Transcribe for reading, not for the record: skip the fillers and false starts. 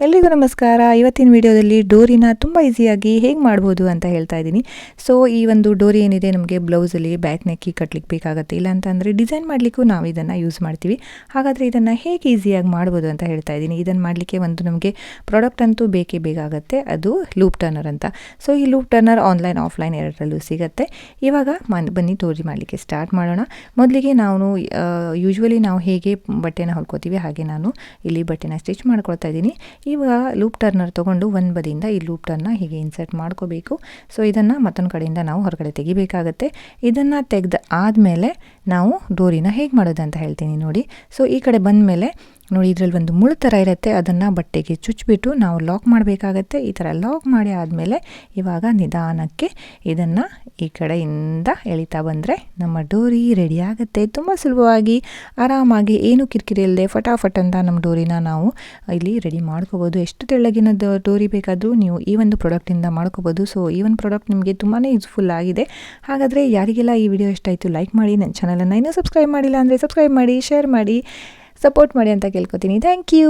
ಎಲ್ರಿಗೂ ನಮಸ್ಕಾರ. ಇವತ್ತಿನ ವಿಡಿಯೋದಲ್ಲಿ ಡೋರಿನ ತುಂಬ ಈಸಿಯಾಗಿ ಹೇಗೆ ಮಾಡ್ಬೋದು ಅಂತ ಹೇಳ್ತಾ ಇದ್ದೀನಿ. ಸೊ ಈ ಒಂದು ಡೋರಿ ಏನಿದೆ ನಮಗೆ ಬ್ಲೌಸಲ್ಲಿ ಬ್ಯಾಕ್ ನೆಕ್ಕಿ ಕಟ್ಲಿಕ್ಕೆ ಬೇಕಾಗುತ್ತೆ, ಇಲ್ಲ ಅಂತಂದರೆ ಡಿಸೈನ್ ಮಾಡಲಿಕ್ಕೂ ನಾವು ಇದನ್ನು ಯೂಸ್ ಮಾಡ್ತೀವಿ. ಹಾಗಾದರೆ ಇದನ್ನು ಹೇಗೆ ಈಸಿಯಾಗಿ ಮಾಡ್ಬೋದು ಅಂತ ಹೇಳ್ತಾ ಇದ್ದೀನಿ. ಇದನ್ನು ಮಾಡಲಿಕ್ಕೆ ಒಂದು ನಮಗೆ ಪ್ರಾಡಕ್ಟ್ ಅಂತೂ ಬೇಕೇ ಬೇಕಾಗುತ್ತೆ, ಅದು ಲೂಪ್ ಟರ್ನರ್ ಅಂತ. ಸೊ ಈ ಲೂಪ್ ಟರ್ನರ್ ಆನ್ಲೈನ್ ಆಫ್ಲೈನ್ ಎರಡರಲ್ಲೂ ಸಿಗುತ್ತೆ. ಇವಾಗ ಬನ್ನಿ ಡೋರಿ ಮಾಡಲಿಕ್ಕೆ ಸ್ಟಾರ್ಟ್ ಮಾಡೋಣ. ಮೊದಲಿಗೆ ನಾವು ಯೂಶ್ವಲಿ ನಾವು ಹೇಗೆ ಬಟ್ಟೆನ ಹೊಲ್ಕೋತೀವಿ ಹಾಗೆ ನಾನು ಇಲ್ಲಿ ಬಟ್ಟೆನ ಸ್ಟಿಚ್ ಮಾಡ್ಕೊಳ್ತಾ ಇದ್ದೀನಿ. ಇವಾಗ ಲೂಪ್ ಟರ್ನರ್ ತೊಗೊಂಡು ಒಂದು ಬದಿಯಿಂದ ಈ ಲೂಪ್ ಟರ್ನ ಹೀಗೆ ಇನ್ಸರ್ಟ್ ಮಾಡ್ಕೋಬೇಕು. ಸೊ ಇದನ್ನು ಮತ್ತೊಂದು ಕಡೆಯಿಂದ ನಾವು ಹೊರಗಡೆ ತೆಗಿಬೇಕಾಗತ್ತೆ. ಇದನ್ನು ತೆಗೆದ ಆದಮೇಲೆ ನಾವು ಡೋರಿನ ಹೇಗೆ ಮಾಡೋದು ಅಂತ ಹೇಳ್ತೀನಿ ನೋಡಿ. ಸೊ ಈ ಕಡೆ ಬಂದ ಮೇಲೆ ನೋಡಿ, ಇದರಲ್ಲಿ ಒಂದು ಮುಳ್ಳು ಥರ ಇರುತ್ತೆ, ಅದನ್ನು ಬಟ್ಟೆಗೆ ಚುಚ್ಚಿಬಿಟ್ಟು ನಾವು ಲಾಕ್ ಮಾಡಬೇಕಾಗತ್ತೆ. ಈ ಥರ ಲಾಕ್ ಮಾಡಿ ಆದಮೇಲೆ ಇವಾಗ ನಿಧಾನಕ್ಕೆ ಇದನ್ನು ಈ ಕಡೆಯಿಂದ ಎಳಿತಾ ಬಂದರೆ ನಮ್ಮ ಡೋರಿ ರೆಡಿ ಆಗುತ್ತೆ. ತುಂಬ ಸುಲಭವಾಗಿ ಆರಾಮಾಗಿ ಏನು ಕಿರಿಕಿರಿ ಇಲ್ಲದೆ ಫಟಾಫಟ್ ಅಂತ ನಮ್ಮ ಡೋರಿನ ನಾವು ಇಲ್ಲಿ ರೆಡಿ ಮಾಡ್ಕೋಬೋದು. ಎಷ್ಟು ತೆಳ್ಳಗಿನ ಡೋರಿ ಬೇಕಾದರೂ ನೀವು ಈ ಒಂದು ಪ್ರಾಡಕ್ಟಿಂದ ಮಾಡ್ಕೋಬೋದು. ಸೊ ಈ ಒಂದು ಪ್ರಾಡಕ್ಟ್ ನಿಮಗೆ ತುಂಬಾ ಯೂಸ್ಫುಲ್ ಆಗಿದೆ. ಹಾಗಾದರೆ ಯಾರಿಗೆಲ್ಲ ಈ ವಿಡಿಯೋ ಇಷ್ಟ ಆಯಿತು ಲೈಕ್ ಮಾಡಿ, ನನ್ನ ಚಾನಲನ್ನು ಇನ್ನೂ ಸಬ್ಸ್ಕ್ರೈಬ್ ಮಾಡಿಲ್ಲ ಅಂದರೆ ಸಬ್ಸ್ಕ್ರೈಬ್ ಮಾಡಿ, ಶೇರ್ ಮಾಡಿ, ಸಪೋರ್ಟ್ ಮಾಡಿ ಅಂತ ಕೇಳ್ಕೊತೀನಿ. Thank you.